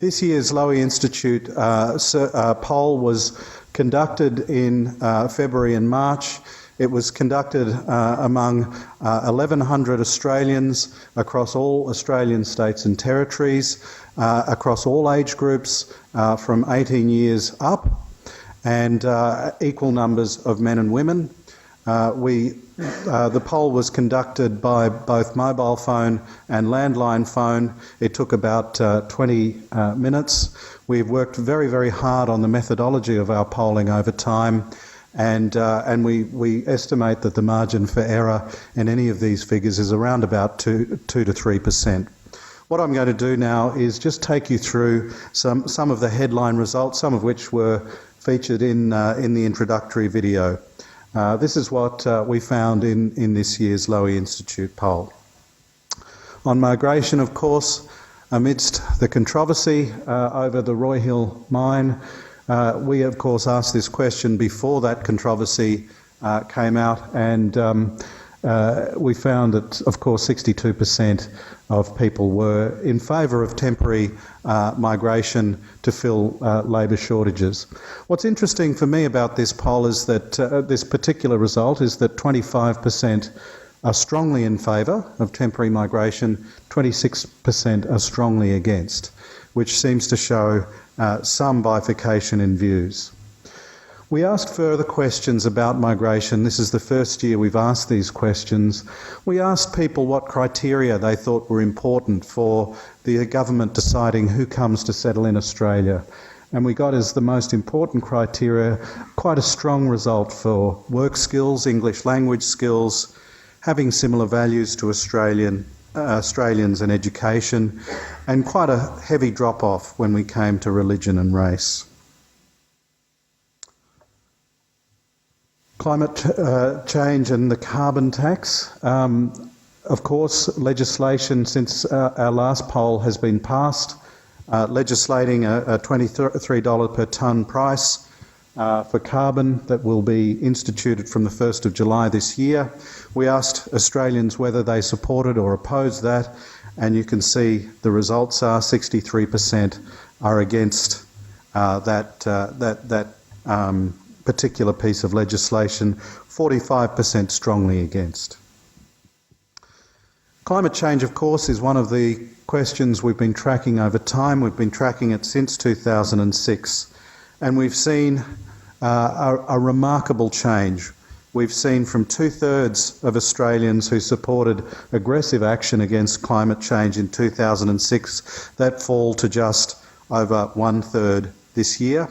This year's Lowy Institute poll was conducted in February and March. It was conducted among 1,100 Australians across all Australian states and territories, across all age groups from 18 years up, and equal numbers of men and women. The poll was conducted by both mobile phone and landline phone. It took about 20 minutes. We've worked very, very hard on the methodology of our polling over time, and we estimate that the margin for error in any of these figures is around about 2 to 3%. What I'm going to do now is just take you through some of the headline results, some of which were featured in the introductory video. This is what we found in this year's Lowy Institute poll. On migration, of course, amidst the controversy over the Roy Hill mine, we of course asked this question before that controversy came out, and we found that, of course, 62% of people were in favour of temporary migration to fill labour shortages. What's interesting for me about this poll is that this particular result is that 25% are strongly in favour of temporary migration, 26% are strongly against, which seems to show some bifurcation in views. We asked further questions about migration. This is the first year we've asked these questions. We asked people what criteria they thought were important for the government deciding who comes to settle in Australia. And we got as the most important criteria quite a strong result for work skills, English language skills, having similar values to Australians and education, and quite a heavy drop-off when we came to religion and race. Climate change and the carbon tax. Of course, legislation since our last poll has been passed, legislating a $23 per tonne price for carbon that will be instituted from the 1st of July this year. We asked Australians whether they supported or opposed that, and you can see the results are 63% are against that particular piece of legislation, 45% strongly against. Climate change, of course, is one of the questions we've been tracking over time. We've been tracking it since 2006, and we've seen a remarkable change. We've seen from 2/3 of Australians who supported aggressive action against climate change in 2006, that fall to just over 1/3 this year.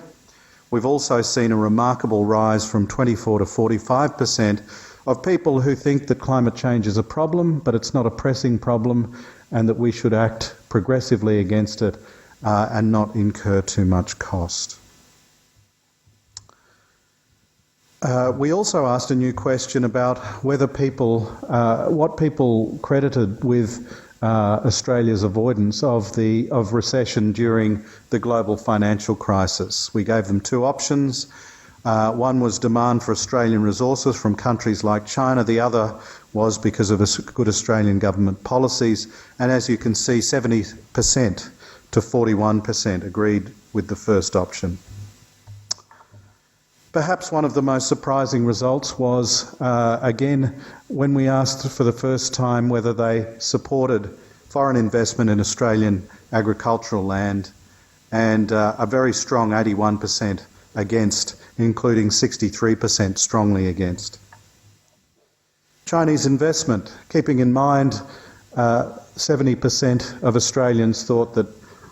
We've also seen a remarkable rise from 24 to 45% of people who think that climate change is a problem, but it's not a pressing problem, and that we should act progressively against it and not incur too much cost. We also asked a new question about whether what people credited with Australia's avoidance of recession during the global financial crisis. We gave them two options. One was demand for Australian resources from countries like China. The other was because of good Australian government policies. And as you can see, 70% to 41% agreed with the first option. Perhaps one of the most surprising results was, again, when we asked for the first time whether they supported foreign investment in Australian agricultural land, and a very strong 81% against, including 63% strongly against. Chinese investment, keeping in mind 70% of Australians thought that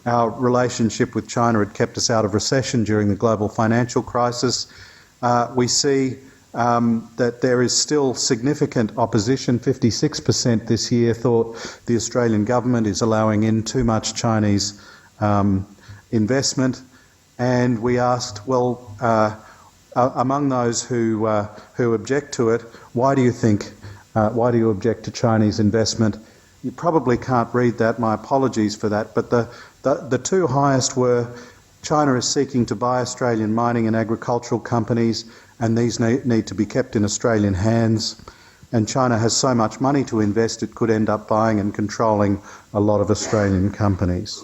our relationship with China had kept us out of recession during the global financial crisis. We see that there is still significant opposition. 56% this year thought the Australian government is allowing in too much Chinese investment. And we asked, well, among those who object to it, why do you object to Chinese investment? You probably can't read that, my apologies for that, but the two highest were China is seeking to buy Australian mining and agricultural companies, and these need to be kept in Australian hands. And China has so much money to invest it could end up buying and controlling a lot of Australian companies.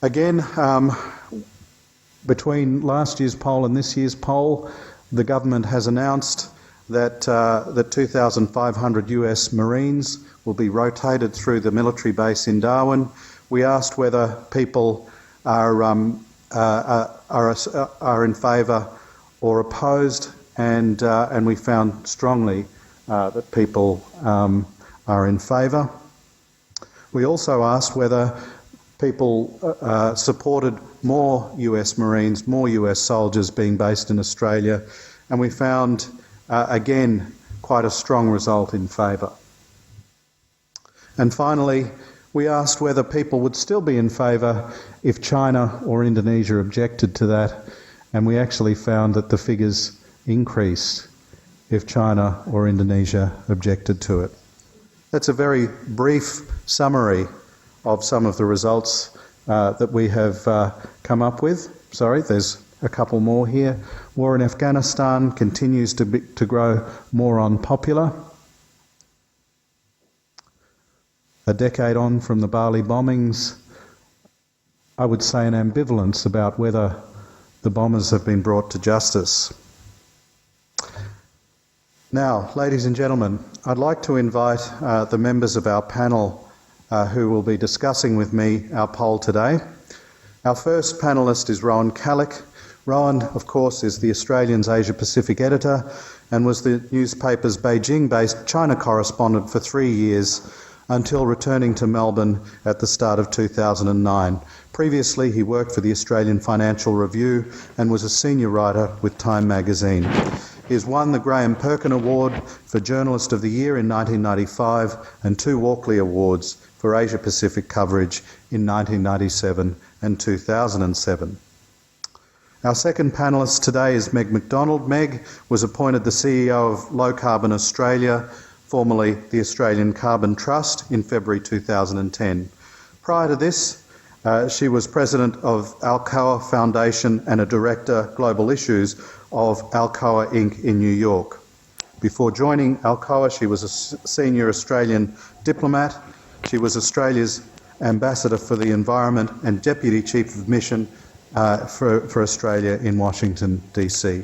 Again, between last year's poll and this year's poll, the government has announced that 2,500 US Marines will be rotated through the military base in Darwin. We asked whether people are in favour or opposed, and we found strongly that people are in favour. We also asked whether people supported more US Marines, more US soldiers being based in Australia, and we found, again, quite a strong result in favour. And finally, we asked whether people would still be in favour if China or Indonesia objected to that, and we actually found that the figures increased if China or Indonesia objected to it. That's a very brief summary of some of the results that we have come up with. Sorry, there's a couple more here. War in Afghanistan continues to grow more unpopular. A decade on from the Bali bombings, I would say an ambivalence about whether the bombers have been brought to justice. Now, ladies and gentlemen, I'd like to invite the members of our panel who will be discussing with me our poll today. Our first panellist is Rowan Callick. Rowan, of course, is the Australian's Asia-Pacific editor and was the newspaper's Beijing-based China correspondent for 3 years until returning to Melbourne at the start of 2009. Previously, he worked for the Australian Financial Review and was a senior writer with Time magazine. He has won the Graham Perkin Award for Journalist of the Year in 1995 and 2 Walkley Awards for Asia-Pacific coverage in 1997 and 2007. Our second panellist today is Meg McDonald. Meg was appointed the CEO of Low Carbon Australia, formerly the Australian Carbon Trust, in February 2010. Prior to this, she was president of Alcoa Foundation and a director, Global Issues, of Alcoa Inc. in New York. Before joining Alcoa, she was a senior Australian diplomat. She was Australia's ambassador for the environment and deputy chief of mission for Australia in Washington, DC.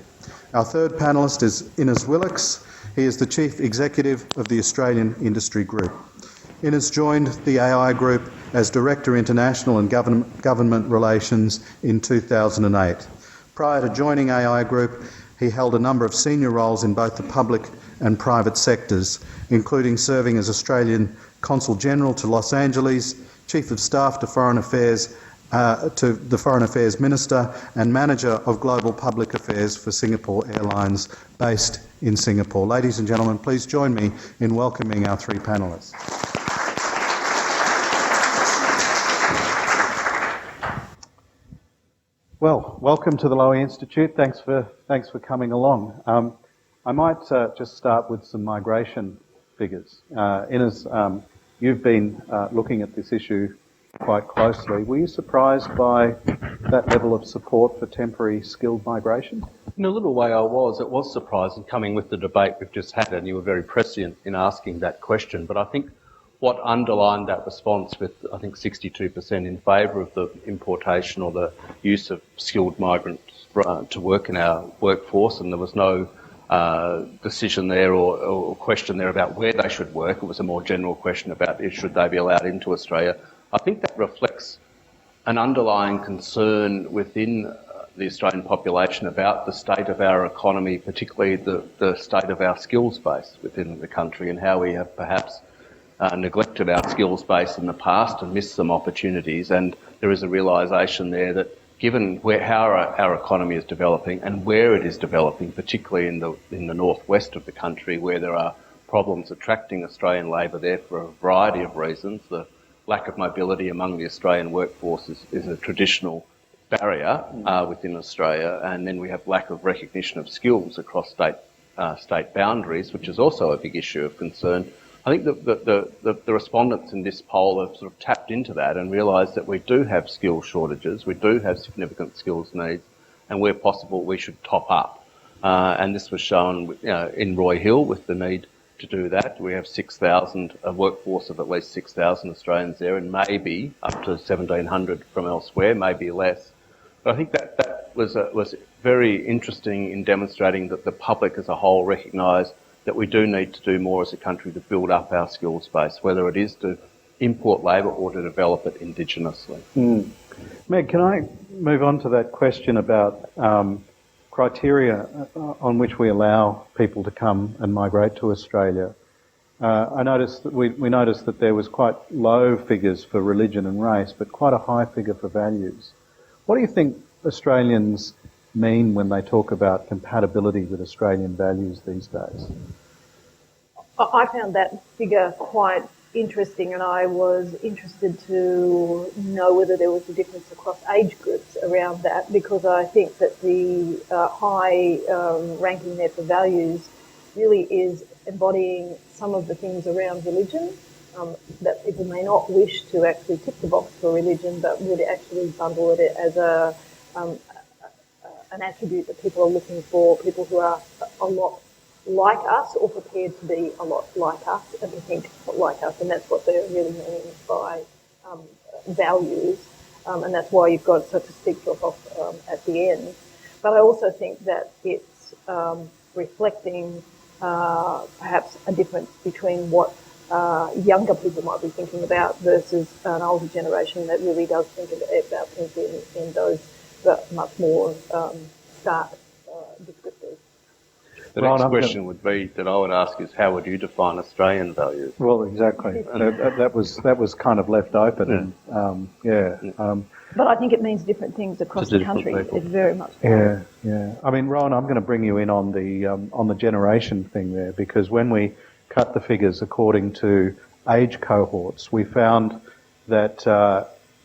Our third panellist is Innes Willocks. He is the chief executive of the Australian Industry Group. Innes joined the AI Group as Director International and Government Relations in 2008. Prior to joining AI Group, he held a number of senior roles in both the public and private sectors, including serving as Australian Consul General to Los Angeles, Chief of Staff to the Foreign Affairs Minister and Manager of Global Public Affairs for Singapore Airlines, based in Singapore. Ladies and gentlemen, please join me in welcoming our 3 panellists. Well, welcome to the Lowy Institute. Thanks for coming along. I might just start with some migration figures. Innes, you've been looking at this issue quite closely. Were you surprised by that level of support for temporary skilled migration? In a little way I was. It was surprising coming with the debate we've just had, and you were very prescient in asking that question. But I think what underlined that response, with I think 62% in favour of the importation or the use of skilled migrants to work in our workforce, and there was no decision there or question there about where they should work. It was a more general question about should they be allowed into Australia. I think that reflects an underlying concern within the Australian population about the state of our economy, particularly the state of our skills base within the country, and how we have perhaps neglected our skills base in the past and missed some opportunities. And there is a realisation there that given how our economy is developing and where it is developing, particularly in the northwest of the country, where there are problems attracting Australian labour there for a variety of reasons, the lack of mobility among the Australian workforce is a traditional barrier within Australia, and then we have lack of recognition of skills across state boundaries, which is also a big issue of concern. I think the respondents in this poll have sort of tapped into that and realised that we do have skill shortages, we do have significant skills needs, and where possible we should top up. And this was shown in Roy Hill with the need to do that. We have 6,000, a workforce of at least 6,000 Australians there, and maybe up to 1,700 from elsewhere, maybe less. But I think that was very interesting in demonstrating that the public as a whole recognise that we do need to do more as a country to build up our skills base, whether it is to import labour or to develop it indigenously. Meg, can I move on to that question about criteria on which we allow people to come and migrate to Australia? I noticed that we noticed that there was quite low figures for religion and race, but quite a high figure for values. What do you think Australians mean when they talk about compatibility with Australian values these days? I found that figure quite interesting, and I was interested to know whether there was a difference across age groups around that, because I think that the high ranking there for values really is embodying some of the things around religion that people may not wish to actually tick the box for religion, but would actually bundle it as an attribute that people are looking for, people who are a lot like us or prepared to be a lot like us and to think like us, and that's what they're really meaning by values, and that's why you've got such a steep drop-off at the end. But I also think that it's reflecting perhaps a difference between what younger people might be thinking about versus an older generation that really does think about things in those much more stark descriptors. The next question would be that I would ask is, how would you define Australian values? Well, exactly. that was kind of left open. Yeah. But I think it means different things across the country. It very much does. Yeah. I mean, Ron, I'm going to bring you in on the generation thing there, because when we cut the figures according to age cohorts, we found that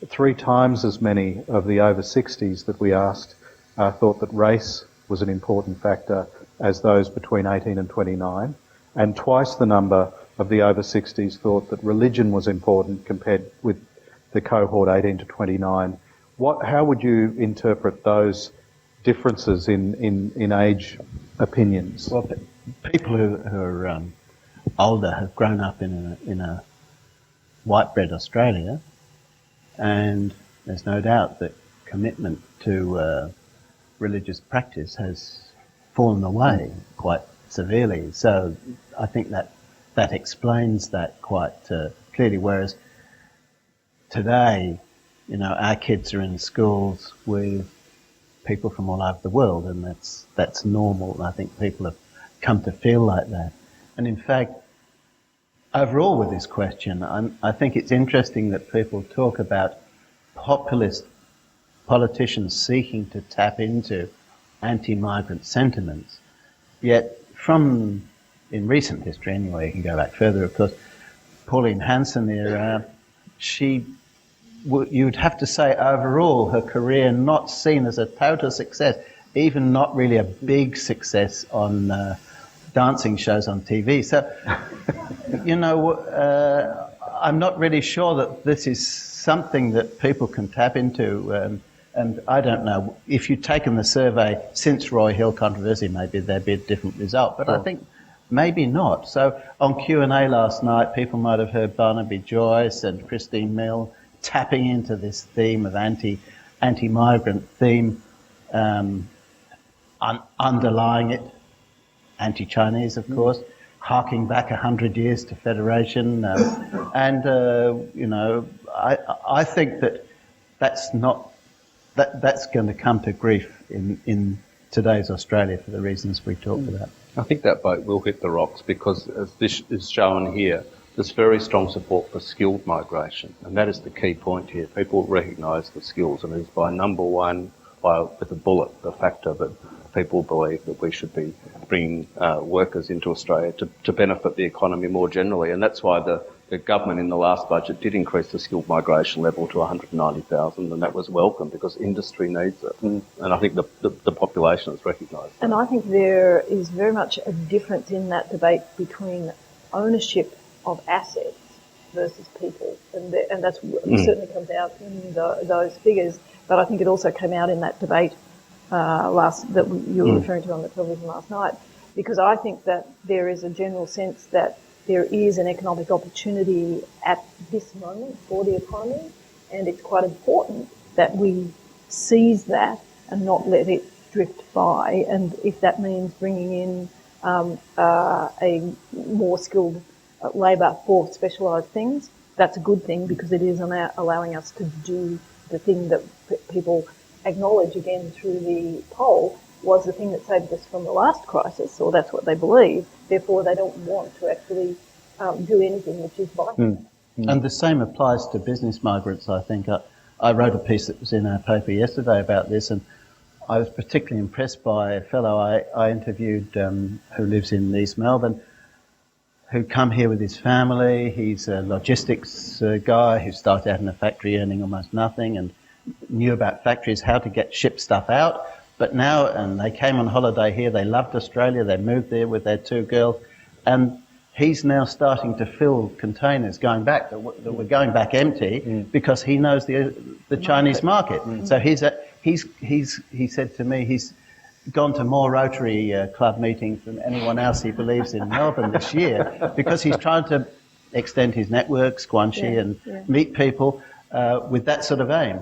3 times as many of the over 60s that we asked thought that race was an important factor as those between 18 and 29, and twice the number of the over 60s thought that religion was important compared with the cohort 18 to 29. How would you interpret those differences in age opinions? Well, people who are older have grown up in a white bread Australia, and there's no doubt that commitment to religious practice has fallen away quite severely. So I think that explains that quite clearly. Whereas today, our kids are in schools with people from all over the world, and that's normal. I think people have come to feel like that. And in fact, overall with this question, I think it's interesting that people talk about populist politicians seeking to tap into anti-migrant sentiments, yet in recent history anyway, you can go back further, of course, Pauline Hanson era, you'd have to say overall her career not seen as a total success, even not really a big success on dancing shows on TV. So, I'm not really sure that this is something that people can tap into. And I don't know, if you'd taken the survey since Roy Hill controversy, maybe there'd be a different result. But I think maybe not. So on Q&A last night, people might have heard Barnaby Joyce and Christine Mill tapping into this theme of anti-migrant theme, underlying it, anti-Chinese, of course, harking back 100 years to Federation. I think that's going to come to grief in today's Australia for the reasons we talked about. I think that boat will hit the rocks because, as this is shown here, there's very strong support for skilled migration, and that is the key point here. People recognise the skills, and it is by number one, with a bullet, the factor that people believe that we should be bringing workers into Australia to benefit the economy more generally, and that's why the government in the last budget did increase the skilled migration level to 190,000, and that was welcome because industry needs it. And I think the population has recognised that. And I think there is very much a difference in that debate between ownership of assets versus people, and that's certainly comes out in those figures. But I think it also came out in that debate that you were referring to on the television last night, because I think that there is a general sense that there is an economic opportunity at this moment for the economy, and it's quite important that we seize that and not let it drift by. And if that means bringing in a more skilled labour for specialised things, that's a good thing, because it is allowing us to do the thing that people acknowledge again through the poll was the thing that saved us from the last crisis, or that's what they believe. Therefore, they don't want to actually do anything which is vital. And the same applies to business migrants, I think. I wrote a piece that was in our paper yesterday about this, and I was particularly impressed by a fellow I interviewed who lives in East Melbourne, who come here with his family. He's a logistics guy who started out in a factory earning almost nothing and knew about factories, how to get ship stuff out. But now, and they came on holiday here, they loved Australia, they moved there with their two girls, and he's now starting to fill containers going back that were going back empty because he knows the Chinese market. So he said to me he's gone to more Rotary Club meetings than anyone else he believes in Melbourne this year, because he's trying to extend his networks, Guanxi, and meet people with that sort of aim.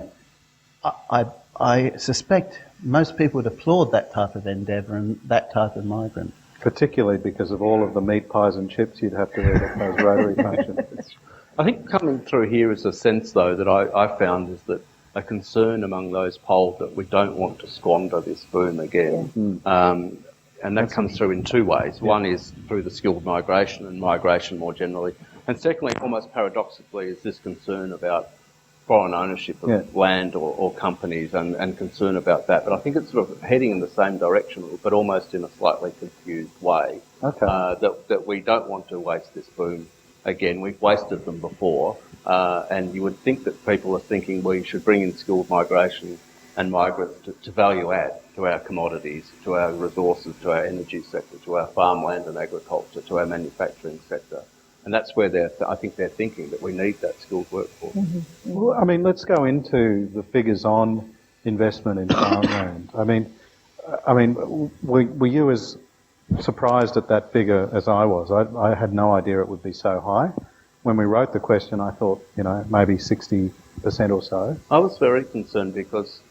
I suspect most people would applaud that type of endeavour and that type of migrant. Particularly because of all of the meat pies and chips you'd have to eat at those Rotary functions. I think coming through here is a sense, though, that I found is that a concern among those polled that we don't want to squander this boom again. And that comes through in two ways. One is through the skilled migration and migration more generally. And secondly, almost paradoxically, is this concern about foreign ownership of land or companies and concern about that. But I think it's sort of heading in the same direction, but almost in a slightly confused way. That we don't want to waste this boom again. We've wasted them before. And you would think that people are thinking we should bring in skilled migration and migrants to value add to our commodities, to our resources, to our energy sector, to our farmland and agriculture, to our manufacturing sector. And that's where I think they're thinking that we need that skilled workforce. Well, I mean, let's go into the figures on investment in farmland. I mean, were you as surprised at that figure as I was? I had no idea it would be so high. When we wrote the question, I thought, maybe 60% or so. I was very concerned because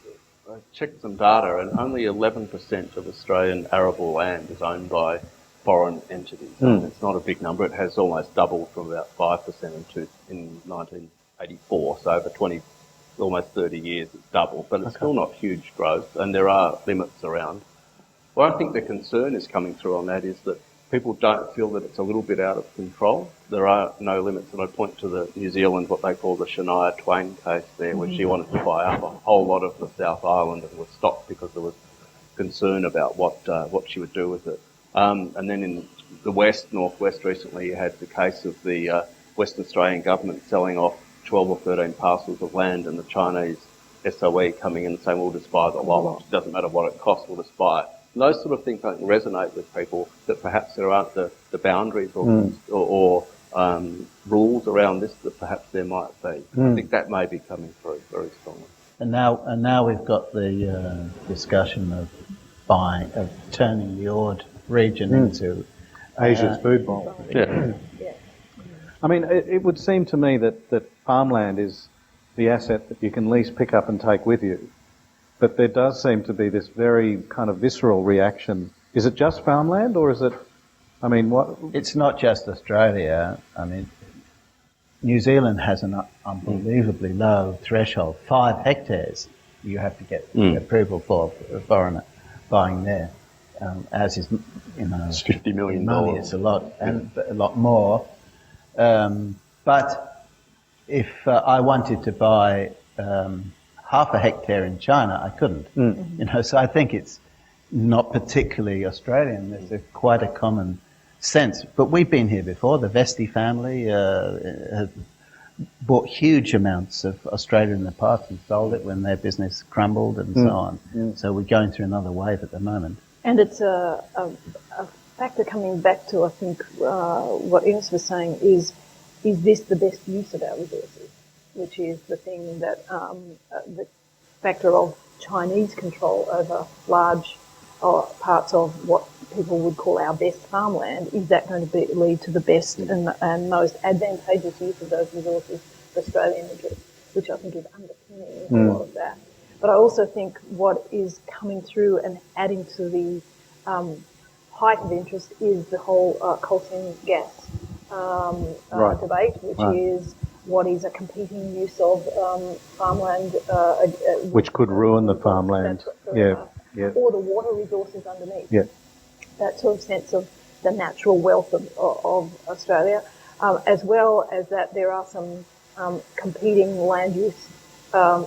I checked some data and only 11% of Australian arable land is owned by foreign entities. It's not a big number. It has almost doubled from about 5% in 1984. So over almost 30 years, it's doubled. But it's still not huge growth, and there are limits around. Well, I think the concern is coming through on that is that people don't feel that it's a little bit out of control. There are no limits, and I point to the New Zealand, what they call the Shania Twain case there, where she wanted to buy up a whole lot of the South Island and was stopped because there was concern about what she would do with it. And then in the northwest recently, you had the case of the Western Australian government selling off 12 or 13 parcels of land, and the Chinese SOE coming in and saying, we'll just buy the lot. It doesn't matter what it costs, we'll just buy it. And those sort of things don't resonate with people, that perhaps there aren't the boundaries or rules around this that perhaps there might be. I think that may be coming through very strongly. And now we've got the discussion of turning the Ord region into Asia's food bowl. I mean, it would seem to me that farmland is the asset that you can least pick up and take with you. But there does seem to be this very kind of visceral reaction. Is it just farmland, or is it, what? It's not just Australia. I mean, New Zealand has an unbelievably low threshold, 5 hectares you have to get approval for a foreigner buying there. As is, it's $50 million. Money is a lot, and a lot more. But if I wanted to buy half a hectare in China, I couldn't. So I think it's not particularly Australian. There's quite a common sense. But we've been here before. The Vesti family have bought huge amounts of Australia in the past and sold it when their business crumbled and so on. So we're going through another wave at the moment. And it's a factor coming back to, I think, what Ines was saying is this the best use of our resources? Which is the thing that the factor of Chinese control over large parts of what people would call our best farmland, is that going to lead to the best and most advantageous use of those resources for Australian interests, which I think is underpinning a lot of that. But I also think what is coming through and adding to the height of interest is the whole coal seam gas debate, which is what is a competing use of farmland. Which could ruin the farmland. Yeah. Or the water resources underneath. Yeah. That sort of sense of the natural wealth of Australia, as well as that there are some competing land use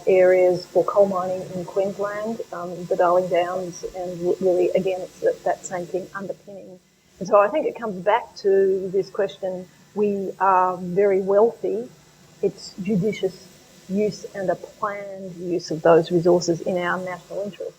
areas for coal mining in Queensland, the Darling Downs, and really, again, it's that same thing underpinning. And so I think it comes back to this question: we are very wealthy. It's judicious use and a planned use of those resources in our national interest,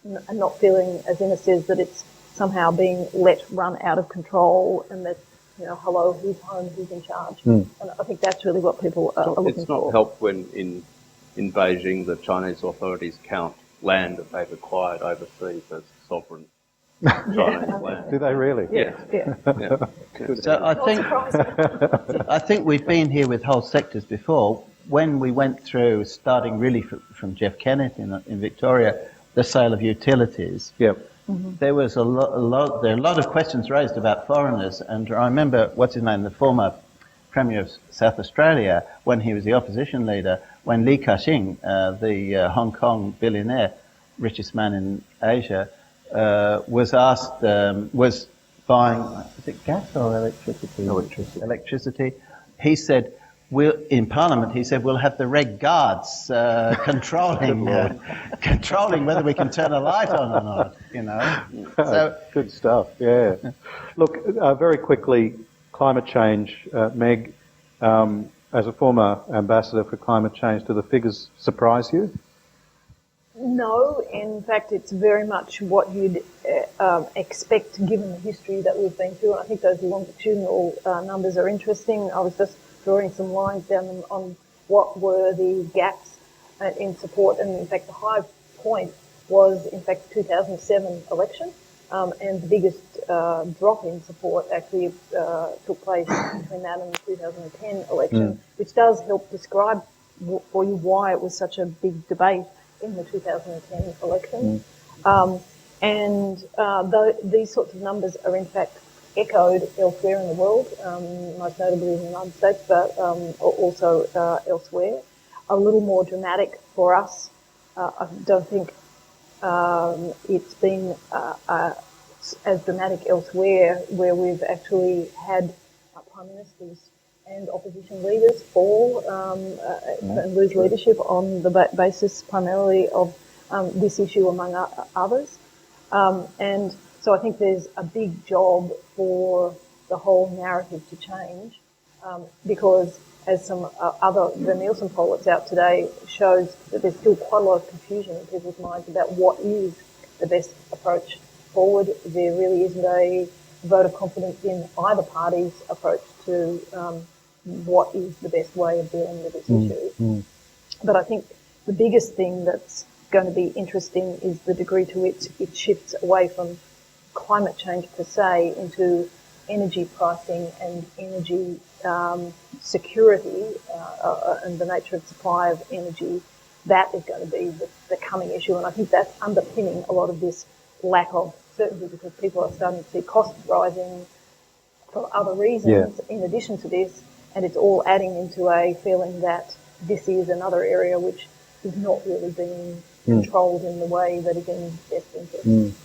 and not feeling, as Inna says, that it's somehow being run out of control, and that, hello, who's home, who's in charge. And I think that's really what people are looking for. It's not helped when in Beijing the Chinese authorities count land that they've acquired overseas as sovereign Chinese land. Do they really? Yeah. So I think we've been here with whole sectors before. When we went through, starting really from Jeff Kennett in Victoria, the sale of utilities. Yep. There was a lot of questions raised about foreigners, and I remember the former Premier of South Australia, when he was the opposition leader, when Li Ka-shing, the Hong Kong billionaire, richest man in Asia, was asked, was buying, is it gas or electricity? Electricity. He said, in Parliament, he said, we'll have the reg guards controlling whether we can turn a light on or not, So, good stuff, yeah. Look, very quickly, climate change. Meg, as a former ambassador for climate change, do the figures surprise you? No, in fact, it's very much what you'd expect given the history that we've been through. And I think those longitudinal numbers are interesting. I was just drawing some lines down on what were the gaps in support, and in fact the high point was in fact the 2007 election, and the biggest drop in support actually took place between that and the 2010 election, which does help describe for you why it was such a big debate in the 2010 election. These sorts of numbers are in fact echoed elsewhere in the world, most notably in the United States, but also elsewhere. A little more dramatic for us. I don't think it's been as dramatic elsewhere, where we've actually had prime ministers and opposition leaders fall and lose leadership on the basis primarily of this issue, among others. And so I think there's a big job for the whole narrative to change, because as the Nielsen poll that's out today shows that there's still quite a lot of confusion in people's minds about what is the best approach forward. There really isn't a vote of confidence in either party's approach to what is the best way of dealing with this issue. But I think the biggest thing that's going to be interesting is the degree to which it shifts away from climate change per se into energy pricing and energy security and the nature of supply of energy. That is going to be the coming issue, and I think that's underpinning a lot of this lack of certainty, because people are starting to see costs rising for other reasons in addition to this, and it's all adding into a feeling that this is another area which is not really being controlled in the way that is in best interest.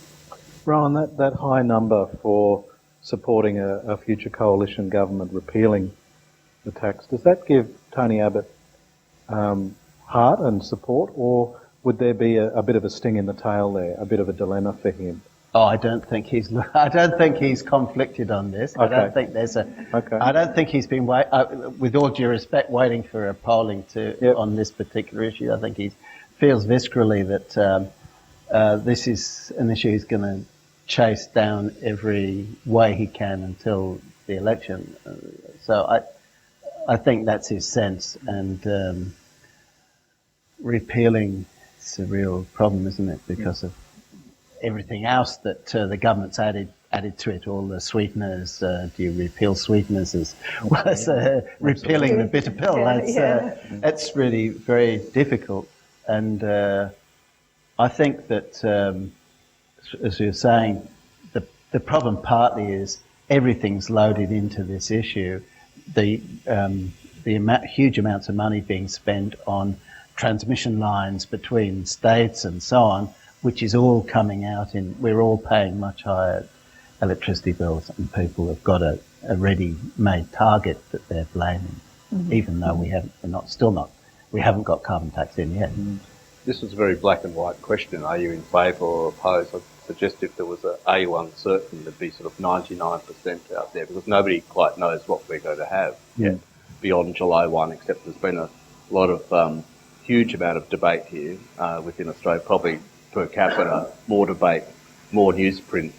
Rowan, that high number for supporting a future coalition government repealing the tax, does that give Tony Abbott heart and support, or would there be a bit of a sting in the tail there, a bit of a dilemma for him? Oh, I don't think he's conflicted on this. Okay. I don't think I don't think he's been with all due respect, waiting for a polling on this particular issue. I think he feels viscerally that this is an issue he's going to chase down every way he can until the election. So I think that's his sense, and repealing is a real problem, isn't it? Because of everything else that the government's added to it, all the sweeteners. Do you repeal sweeteners as well as repealing the bitter pill? That's really very difficult. And I think that, as you're saying, the problem partly is everything's loaded into this issue. The huge amounts of money being spent on transmission lines between states and so on, which is all coming out we're all paying much higher electricity bills, and people have got a ready-made target that they're blaming, even though we haven't got carbon tax in yet. This was a very black and white question. Are you in favour or opposed? I'd suggest if there was are you uncertain, there'd be sort of 99% out there, because nobody quite knows what we're going to have yet beyond July 1, except there's been a lot of huge amount of debate here within Australia, probably per capita, more debate, more newsprint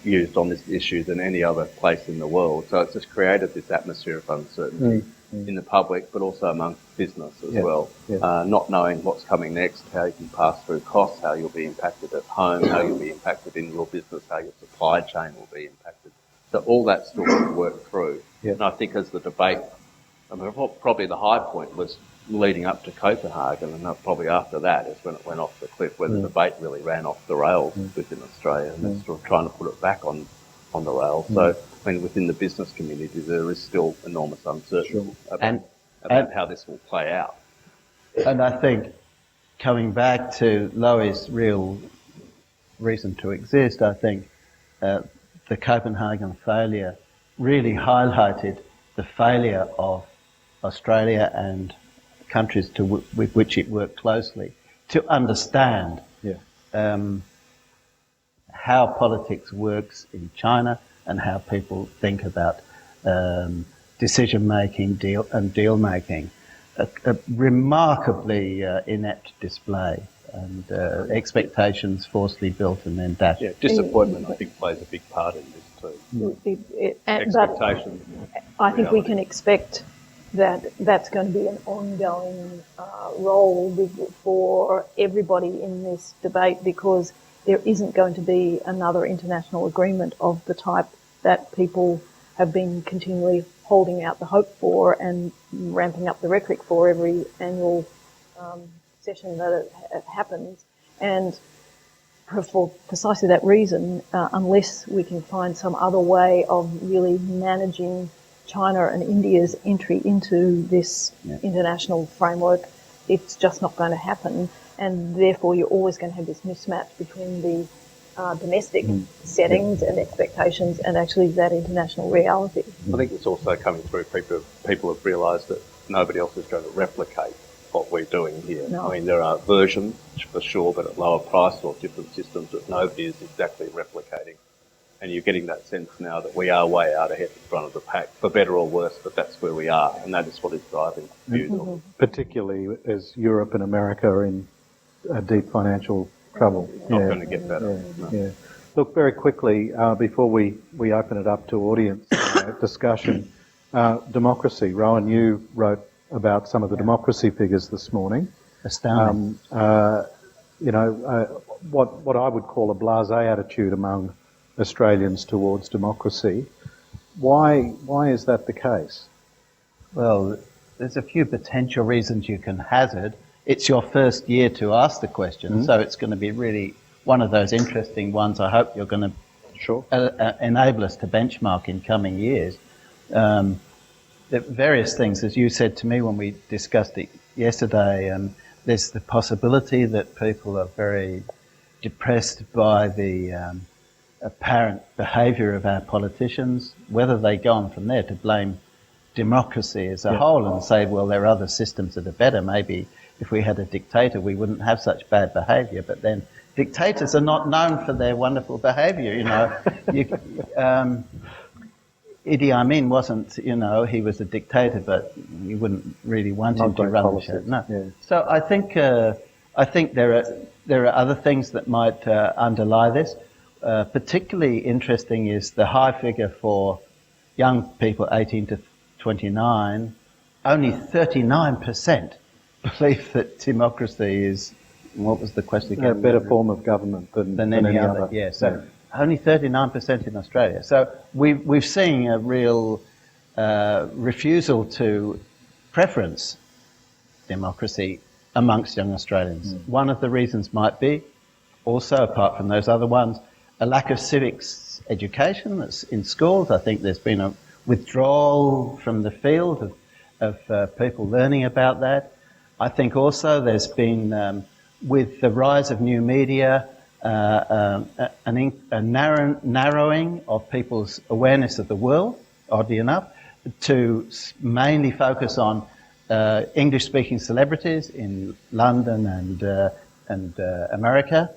used on this issue than any other place in the world. So it's just created this atmosphere of uncertainty in the public, but also among business as well. Not knowing what's coming next, how you can pass through costs, how you'll be impacted at home, how you'll be impacted in your business, how your supply chain will be impacted. So all that still to work through. And I think as the debate, probably the high point was leading up to Copenhagen, and probably after that is when it went off the cliff, where the debate really ran off the rails within Australia, and they're sort of trying to put it back on the rails. So, I mean, within the business community, there is still enormous uncertainty about how this will play out. And I think, coming back to Lowy's real reason to exist, I think the Copenhagen failure really highlighted the failure of Australia and countries with which it worked closely to understand how politics works in China and how people think about decision making, deal making. A remarkably inept display, and expectations forcibly built and then dashed. Yeah, disappointment I think plays a big part in this too. Expectations. But I think we can expect that's going to be an ongoing role for everybody in this debate, because there isn't going to be another international agreement of the type that people have been continually holding out the hope for and ramping up the rhetoric for every annual session that it happens. And for precisely that reason, unless we can find some other way of really managing China and India's entry into this international framework, it's just not going to happen. And therefore, you're always going to have this mismatch between the domestic settings and expectations and actually that international reality. I think it's also coming through. People have realised that nobody else is going to replicate what we're doing here. No. I mean, there are versions for sure, but at lower price or different systems that nobody is exactly replicating. And you're getting that sense now that we are way out ahead in front of the pack, for better or worse, but that's where we are, and that is what is driving views. Particularly as Europe and America are in deep financial trouble. Not going to get better. No. Look, very quickly, before we open it up to audience discussion, democracy. Rowan, you wrote about some of the democracy figures this morning. Astounding. What I would call a blasé attitude among Australians towards democracy. Why is that the case? Well, there's a few potential reasons you can hazard. It's your first year to ask the question, so it's going to be really one of those interesting ones. I hope you're going to enable us to benchmark in coming years. The various things, as you said to me when we discussed it yesterday, there's the possibility that people are very depressed by the apparent behaviour of our politicians, whether they go on from there to blame democracy as a whole and say, well, there are other systems that are better. Maybe if we had a dictator, we wouldn't have such bad behaviour. But then dictators are not known for their wonderful behaviour, Idi Amin wasn't, he was a dictator, but you wouldn't really want him to run the show. No. Yeah. So I think there are other things that might underlie this. Particularly interesting is the high figure for young people 18 to 29. Only 39% believe that democracy is what was the question A again? better form of government than any other. Yeah, so only 39% in Australia. So we've seen a real refusal to preference democracy amongst young Australians. One of the reasons might be, also apart from those other ones, a lack of civics education that's in schools. I think there's been a withdrawal from the field of people learning about that. I think also there's been, with the rise of new media, a narrowing of people's awareness of the world, oddly enough, to mainly focus on English-speaking celebrities in London and America.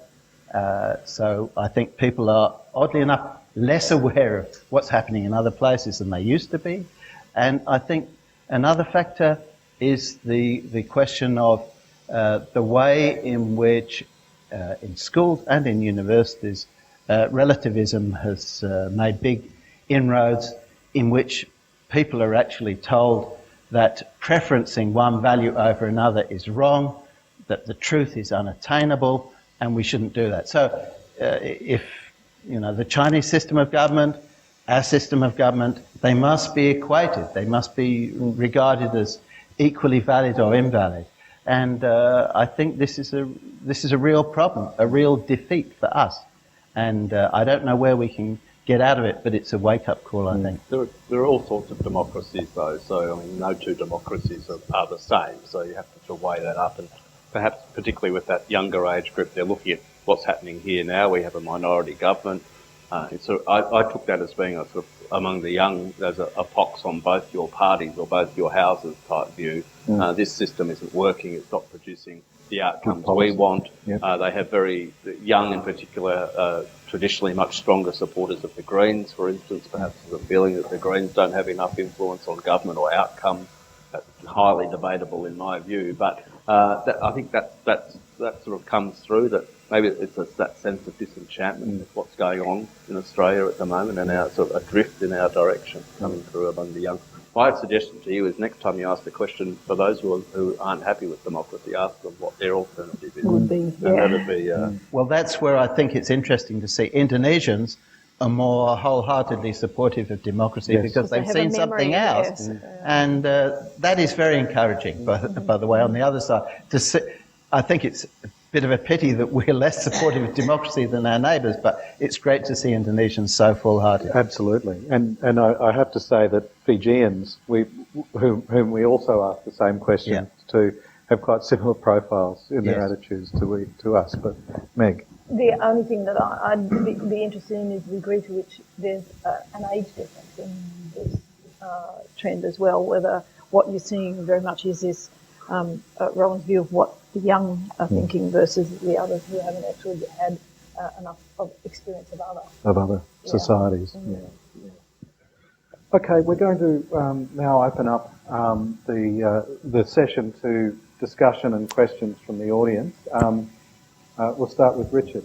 So I think people are, oddly enough, less aware of what's happening in other places than they used to be. And I think another factor is the question of the way in which in schools and in universities relativism has made big inroads, in which people are actually told that preferencing one value over another is wrong, that the truth is unattainable, and we shouldn't do that. So if the Chinese system of government, our system of government, they must be equated. They must be regarded as equally valid or invalid. And I think this is a real problem, a real defeat for us. And I don't know where we can get out of it, but it's a wake-up call, I think. There are all sorts of democracies, though. So, I mean, no two democracies are the same. So you have to weigh that up. And perhaps particularly with that younger age group, they're looking at what's happening here now. We have a minority government. So I took that as being a sort of, among the young, there's a pox on both your parties or both your houses type view. This system isn't working. It's not producing the outcomes we want. Yep. They have very young, in particular, traditionally much stronger supporters of the Greens, for instance. Perhaps the feeling that the Greens don't have enough influence on government or outcome. That's highly debatable in my view. But I think that sort of comes through, that maybe it's that sense of disenchantment with what's going on in Australia at the moment, and our sort of a drift in our direction coming through among the young. My suggestion to you is next time you ask the question, for those who aren't happy with democracy, ask them what their alternative is. Would be, And yeah. that'd be, Well, that's where I think it's interesting to see Indonesians are more wholeheartedly supportive of democracy, Yes. because they've They have a seen something memory, else. yes. And that is very encouraging, by the way, on the other side. I think it's a bit of a pity that we're less supportive of democracy than our neighbours, but it's great to see Indonesians so full-hearted. Absolutely. And I have to say that Fijians, whom we also ask the same question to, have quite similar profiles in their attitudes to us. But Meg? The only thing that I'd be interested in is the degree to which there's an age difference in this trend as well, whether what you're seeing very much is this Rowan's view of what the young are thinking versus the others who haven't actually had enough of experience of other societies. Yeah. Okay, we're going to now open up the session to discussion and questions from the audience. We'll start with Richard.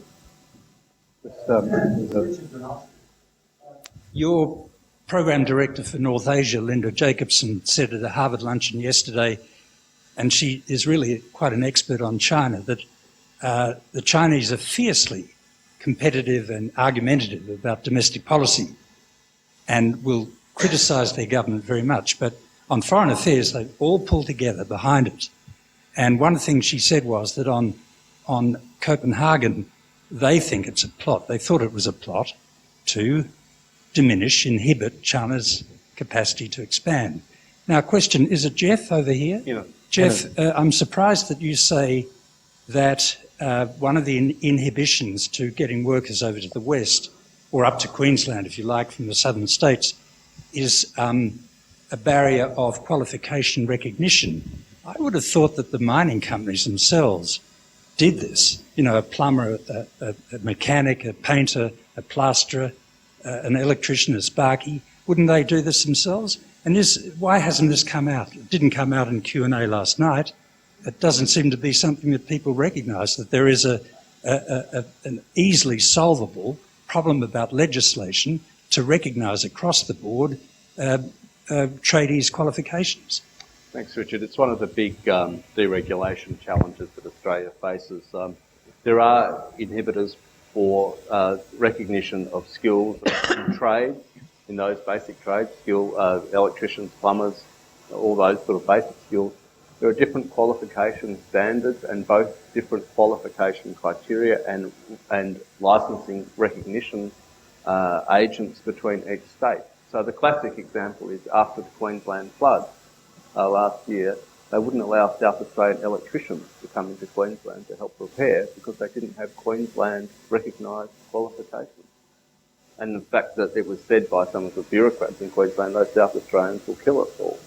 Your program director for North Asia, Linda Jacobson, said at a Harvard luncheon yesterday, and she is really quite an expert on China, that the Chinese are fiercely competitive and argumentative about domestic policy and will criticise their government very much. But on foreign affairs, they all pull together behind it. And one of the things she said was that on Copenhagen, they think it's a plot. They thought it was a plot to inhibit China's capacity to expand. Now, question, is it Jeff over here? Yeah. Jeff, I'm surprised that you say that one of the inhibitions to getting workers over to the West, or up to Queensland, if you like, from the southern states, is a barrier of qualification recognition. I would have thought that the mining companies themselves did this. You know, a plumber, a mechanic, a painter, a plasterer, an electrician, a sparky. Wouldn't they do this themselves? And why hasn't this come out? It didn't come out in Q&A last night. It doesn't seem to be something that people recognise, that there is an easily solvable problem about legislation to recognise across the board tradies' qualifications. Thanks, Richard. It's one of the big deregulation challenges that Australia faces. There are inhibitors for recognition of skills in trades, in those basic trades, electricians, plumbers, all those sort of basic skills. There are different qualification standards and both different qualification criteria and licensing recognition agents between each state. So the classic example is after the Queensland floods last year, they wouldn't allow South Australian electricians to come into Queensland to help repair because they didn't have Queensland recognised qualifications. And the fact that it was said by some of the bureaucrats in Queensland, those South Australians will kill us all.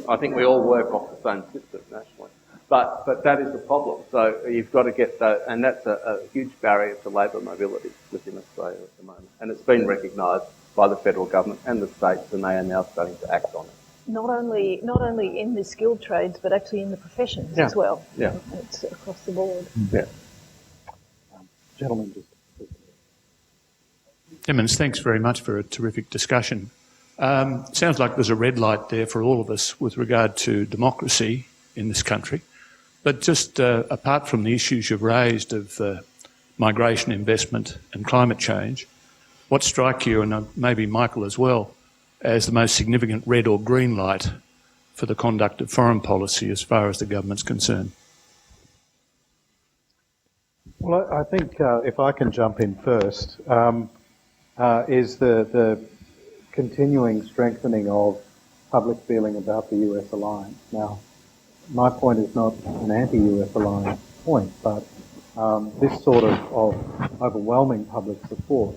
I think we all work off the same system nationally. But that is the problem. So you've got to get that, and that's a huge barrier to labour mobility within Australia at the moment. And it's been recognised by the federal government and the states, and they are now starting to act on it. Not only in the skilled trades, but actually in the professions as well. Yeah. It's across the board. Yeah. Gentlemen, just... Emmons, thanks very much for a terrific discussion. Sounds like there's a red light there for all of us with regard to democracy in this country. But just apart from the issues you've raised of migration, investment and climate change, what strike you, and maybe Michael as well, as the most significant red or green light for the conduct of foreign policy as far as the government's concerned? Well, I think if I can jump in first, is the continuing strengthening of public feeling about the US alliance. Now, my point is not an anti-US alliance point, but this sort of overwhelming public support,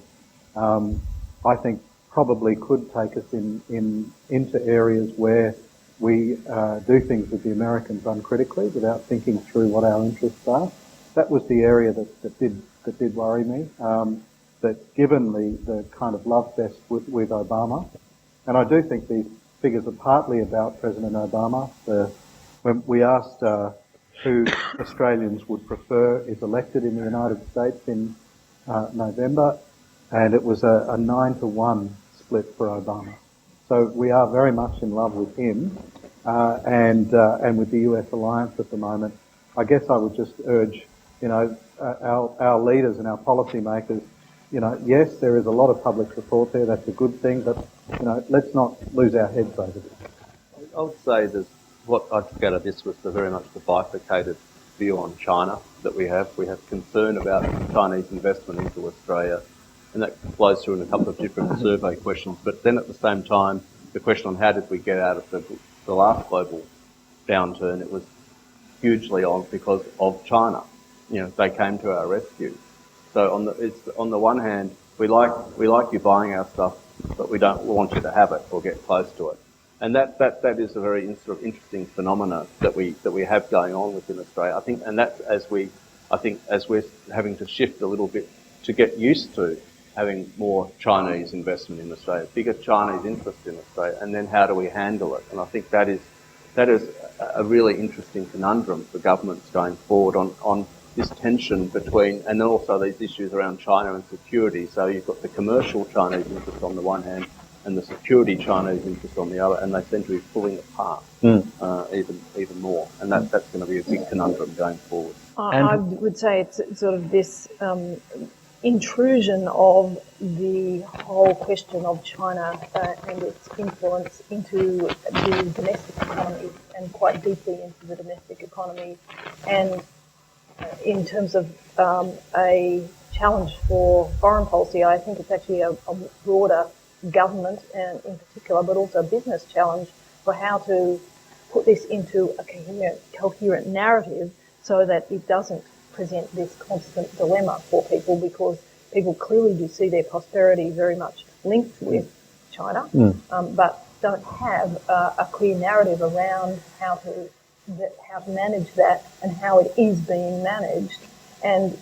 I think probably could take us into areas where we do things with the Americans uncritically without thinking through what our interests are. That was the area that did worry me. That given the kind of love fest with Obama, and I do think these figures are partly about President Obama. When we asked who Australians would prefer is elected in the United States in November, and it was a 9-to-1 split for Obama. So we are very much in love with him, and with the US alliance at the moment. I guess I would just urge, our leaders and our policymakers. Yes, there is a lot of public support there. That's a good thing, but let's not lose our heads over this. I would say that what I took out of this was very much the bifurcated view on China that we have. We have concern about Chinese investment into Australia, and that flows through in a couple of different survey questions. But then at the same time, the question on how did we get out of the last global downturn, it was hugely on because of China. They came to our rescue. So on the one hand, we like you buying our stuff, but we don't want you to have it or get close to it. And that is a very sort of interesting phenomena that we have going on within Australia. I think, and that's as we're having to shift a little bit to get used to having more Chinese investment in Australia, bigger Chinese interest in Australia, and then how do we handle it? And I think that is a really interesting conundrum for governments going forward on this tension between, and then also these issues around China and security. So you've got the commercial Chinese interest on the one hand and the security Chinese interest on the other, and they seem to be pulling apart even more. And that's going to be a big conundrum going forward. I would say it's sort of this intrusion of the whole question of China and its influence into the domestic economy and quite deeply into the domestic economy. And in terms of a challenge for foreign policy, I think it's actually a broader government and in particular, but also business challenge for how to put this into a coherent narrative so that it doesn't present this constant dilemma for people, because people clearly do see their prosperity very much linked with China, but don't have a clear narrative around how to manage that and how it is being managed. And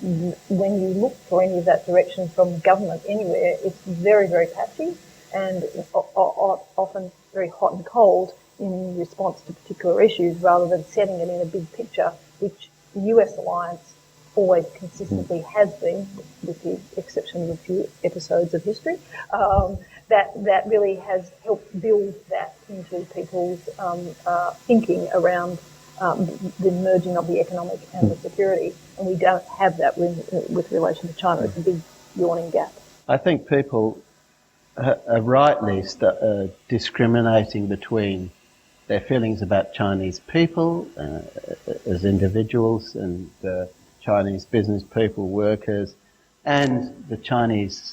when you look for any of that direction from the government anywhere, it's very, very patchy and often very hot and cold in response to particular issues rather than setting it in a big picture, which the US alliance always consistently has been, with the exception of a few episodes of history, that really has helped build that into people's thinking around the merging of the economic and the security. And we don't have that with relation to China. It's a big yawning gap. I think people are rightly discriminating between their feelings about Chinese people as individuals and Chinese business people, workers, and the Chinese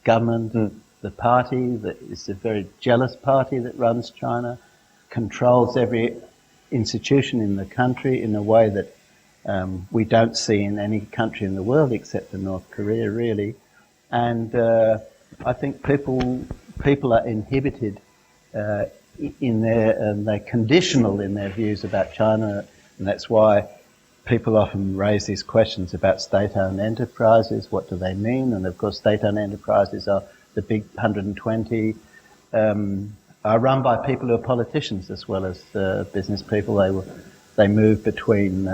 government, the party that is a very jealous party that runs China, controls every institution in the country in a way that we don't see in any country in the world except in North Korea, really. And I think people are inhibited in they're conditional in their views about China, and that's why people often raise these questions about state-owned enterprises. What do they mean? And of course, state-owned enterprises are the big 120 are run by people who are politicians as well as business people. They move between,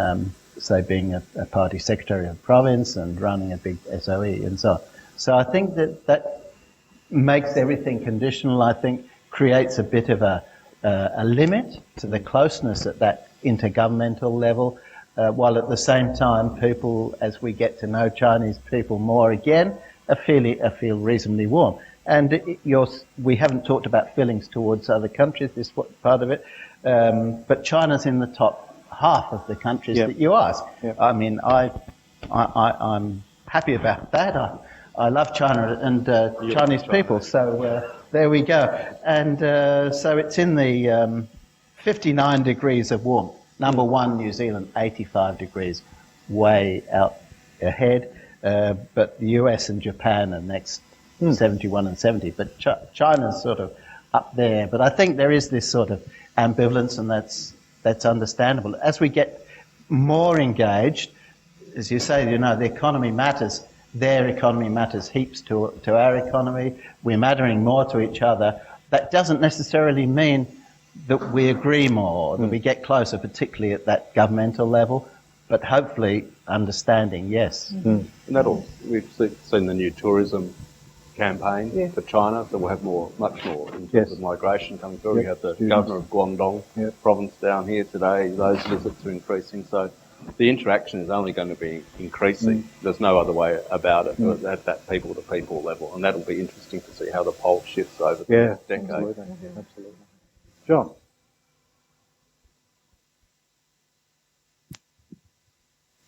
say, being a party secretary of province and running a big SOE and so on. So I think that makes everything conditional. I think creates a bit of a limit to the closeness at that intergovernmental level, while at the same time people, as we get to know Chinese people more again, feel reasonably warm. And we haven't talked about feelings towards other countries, this part of it, but China's in the top half of the countries that you ask. Yep. I mean, I'm happy about that. I love China and Chinese people, so there we go. And so it's in the 59 degrees of warmth. Number one, New Zealand, 85 degrees, way out ahead. But the US and Japan are next, 71 and 70. But China's sort of up there. But I think there is this sort of ambivalence, and that's understandable. As we get more engaged, as you say, the economy matters. Their economy matters heaps to our economy. We're mattering more to each other. That doesn't necessarily mean that we agree more, that we get closer, particularly at that governmental level, but hopefully understanding, yes. And we've seen the new tourism campaign for China, so we'll have much more in terms of migration coming through. We have the governor of Guangdong province down here today. Those visits are increasing, so the interaction is only going to be increasing. There's no other way about it at that people-to-people level, and that'll be interesting to see how the poll shifts over the next decade. Absolutely. John.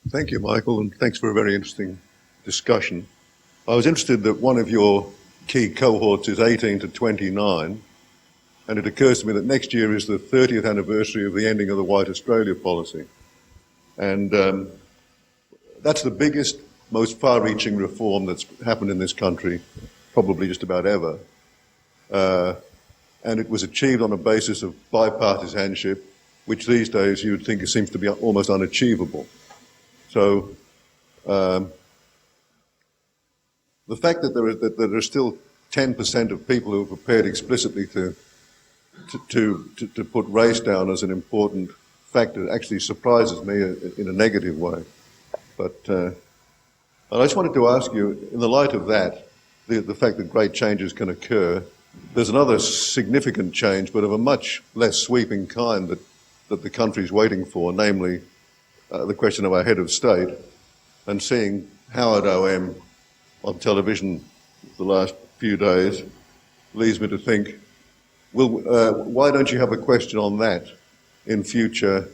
Thank you, Michael, and thanks for a very interesting discussion. I was interested that one of your key cohorts is 18 to 29, and it occurs to me that next year is the 30th anniversary of the ending of the White Australia policy. And that's the biggest, most far-reaching reform that's happened in this country, probably just about ever. And it was achieved on a basis of bipartisanship, which these days you would think seems to be almost unachievable. So the fact that there are still 10% of people who are prepared explicitly to put race down as an important factor actually surprises me in a negative way. But I just wanted to ask you, in the light of that, the fact that great changes can occur, there's another significant change, but of a much less sweeping kind that the country's waiting for, namely the question of our head of state, and seeing Howard O.M. on television the last few days leads me to think, why don't you have a question on that in future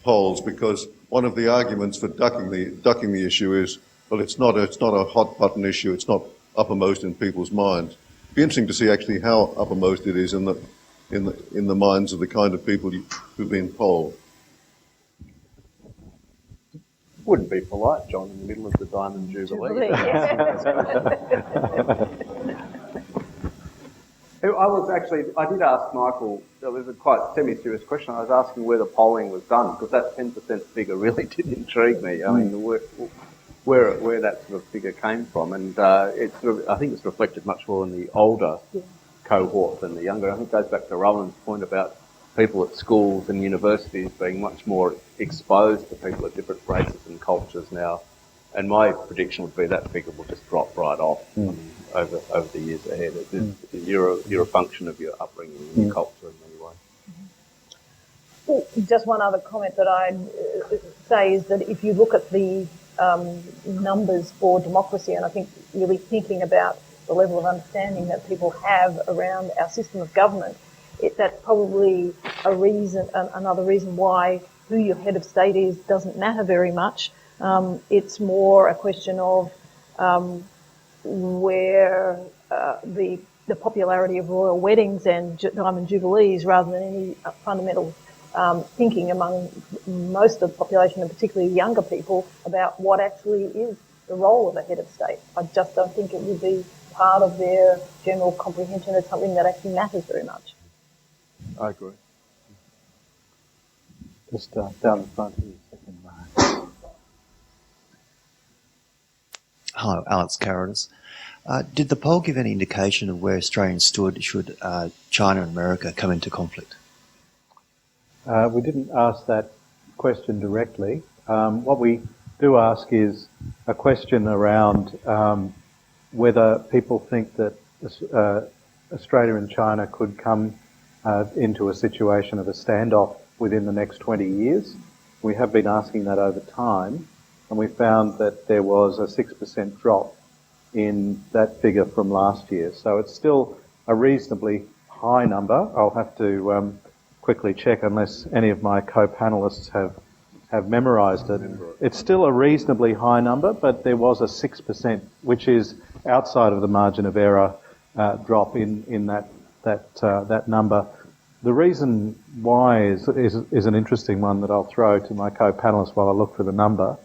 polls? Because one of the arguments for ducking the issue is, well, it's not a hot button issue. It's not uppermost in people's minds. It'd be interesting to see actually how uppermost it is in the minds of the kind of people who've been polled. Wouldn't be polite, John, in the middle of the Diamond Jubilee. I did ask Michael, it was a quite semi-serious question. I was asking where the polling was done, because that 10% figure really did intrigue me. I mean, where that sort of figure came from. And I think it's reflected much more in the older cohort than the younger. I think it goes back to Rowan's point about people at schools and universities being much more exposed to people of different races and cultures now. And my prediction would be that figure will just drop right off over the years ahead. You're a function of your upbringing and your culture in many ways. Well, just one other comment that I'd say is that if you look at the numbers for democracy, and I think really thinking about the level of understanding that people have around our system of government, that's probably another reason why who your head of state is doesn't matter very much. It's more a question of where the popularity of royal weddings and diamond jubilees, rather than any fundamental thinking among most of the population, and particularly younger people, about what actually is the role of a head of state. I just don't think it would be part of their general comprehension as something that actually matters very much. I agree. Just down the front here, second line. Hi, Alex Carrodus. Did the poll give any indication of where Australians stood should China and America come into conflict? We didn't ask that question directly. What we do ask is a question around whether people think that Australia and China could come into a situation of a standoff within the next 20 years. We have been asking that over time, and we found that there was a 6% drop in that figure from last year. So it's still a reasonably high number. I'll have to quickly check unless any of my co-panelists have memorised it. It's still a reasonably high number, but there was a 6%, which is outside of the margin of error drop in that number. The reason why is an interesting one that I'll throw to my co-panelists while I look for the number.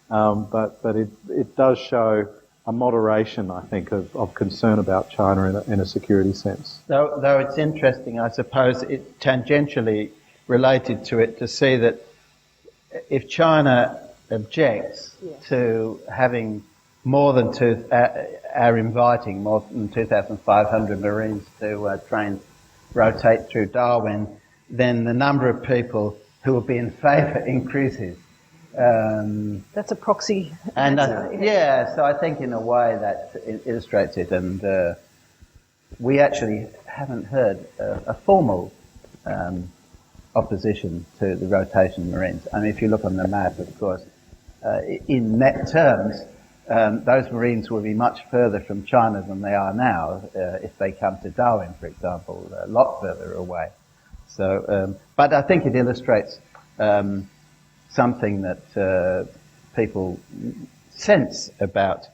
But it does show a moderation, I think, of concern about China in a security sense. Though it's interesting, I suppose, it tangentially related to it to see that if China objects to having more than inviting more than 2,500 Marines to rotate through Darwin, then the number of people who will be in favour increases. That's a proxy. And so I think in a way that illustrates it. And we actually haven't heard a formal opposition to the rotation of Marines. I mean, if you look on the map, of course, in net terms, those Marines will be much further from China than they are now if they come to Darwin, for example, a lot further away. So, but I think it illustrates something that people sense about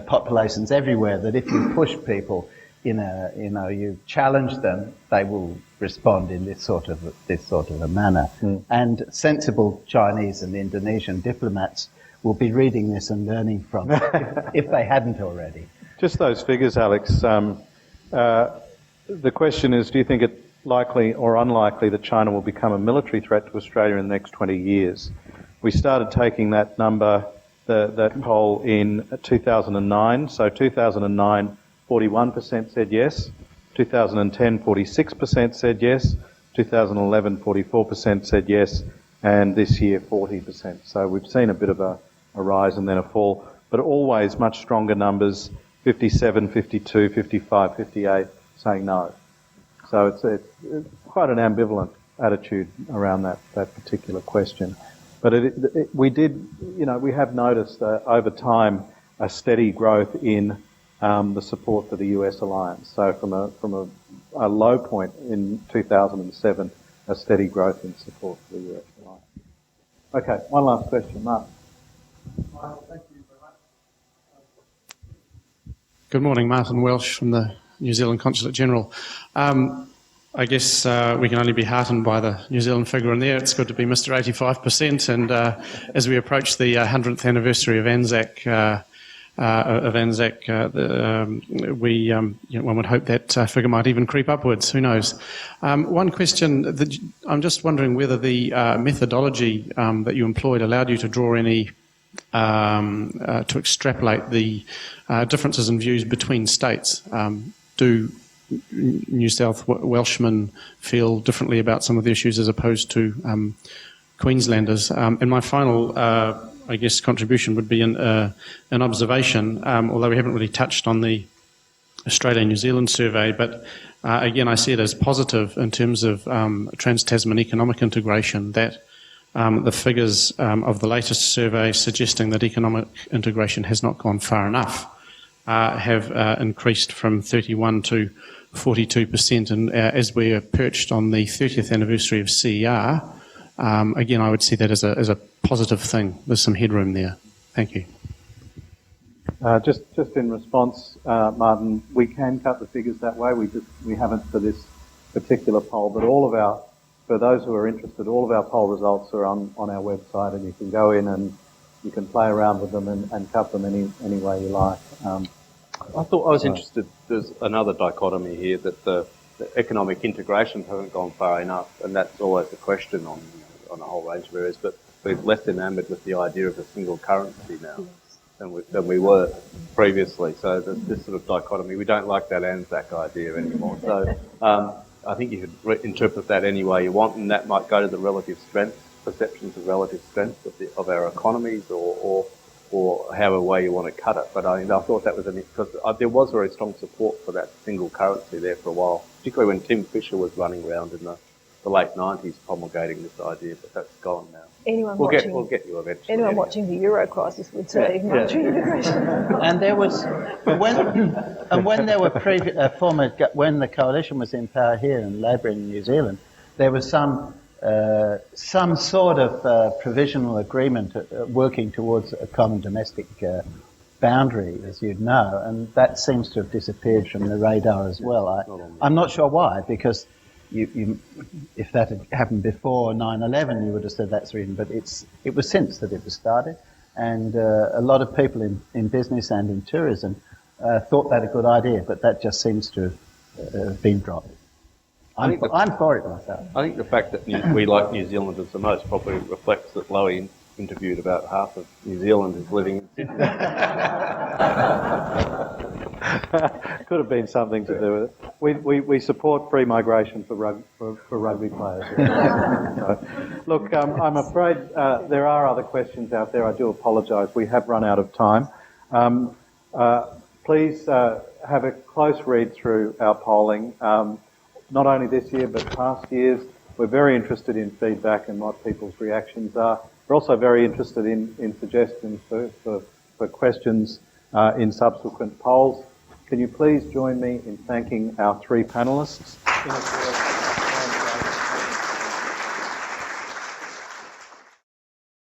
populations everywhere, that if you push people you challenge them, they will respond in this sort of a manner. And sensible Chinese and Indonesian diplomats will be reading this and learning from it if they hadn't already. Just those figures, Alex. The question is, do you think it likely or unlikely that China will become a military threat to Australia in the next 20 years? We started taking that number, that poll, in 2009. So 2009, 41% said yes. 2010, 46% said yes. 2011, 44% said yes. And this year, 40%. So we've seen a bit of a rise and then a fall, but always much stronger numbers, 57, 52, 55, 58, saying no. So it's quite an ambivalent attitude around that particular question. But we have noticed over time a steady growth in the support for the US alliance. So from a low point in 2007, a steady growth in support for the US alliance. Okay, one last question, Mark. Thank you very much. Good morning, Martin Welsh from the New Zealand Consulate General. I guess we can only be heartened by the New Zealand figure in there. It's good to be Mr. 85%, and as we approach the 100th anniversary of Anzac, one would hope that figure might even creep upwards. Who knows? One question: I'm just wondering whether the methodology that you employed allowed you to draw any to extrapolate the differences in views between states. Do New South Welshmen feel differently about some of the issues as opposed to Queenslanders. And my final, I guess, contribution would be an observation, although we haven't really touched on the Australia-New Zealand survey, but again, I see it as positive in terms of trans-Tasman economic integration, that the figures of the latest survey suggesting that economic integration has not gone far enough have increased from 31 to 42%. And as we are perched on the 30th anniversary of CER, again, I would see that as a positive thing. There's some headroom there. Thank you. Just in response, Martin, we can cut the figures that way. We haven't for this particular poll, but for those who are interested, all of our poll results are on our website, and you can go in and you can play around with them and cut them any way you like. I thought I was interested. There's another dichotomy here that the economic integration hasn't gone far enough, and that's always the question on a whole range of areas. But we're less enamoured with the idea of a single currency now than we were previously. So there's this sort of dichotomy. We don't like that ANZAC idea anymore. So I think you could interpret that any way you want, and that might go to the relative strength, perceptions of relative strength of our economies, or however way you want to cut it. But I thought that was because there was very strong support for that single currency there for a while, particularly when Tim Fisher was running around in the late 90s promulgating this idea, but that's gone now. We'll get you eventually. Anyone watching the Euro crisis would say monetary integration. And there was when there were when the coalition was in power here and Labor in New Zealand, there was some sort of provisional agreement working towards a common domestic boundary, as you'd know, and that seems to have disappeared from the radar as well. I'm not sure why, because if that had happened before 9/11, you would have said that's the reason, but it was since that it was started, and a lot of people in business and in tourism thought that a good idea, but that just seems to have been dropped. I'm for it myself. I think the fact that we like New Zealanders the most probably reflects that Lowy interviewed about half of New Zealanders living in Sydney. Could have been something to do with it. We support free migration for rugby players. So, look, I'm afraid there are other questions out there. I do apologise. We have run out of time. Please have a close read through our polling, not only this year but past years. We're very interested in feedback and what people's reactions are. We're also very interested in suggestions for questions in subsequent polls. Can you please join me in thanking our three panellists?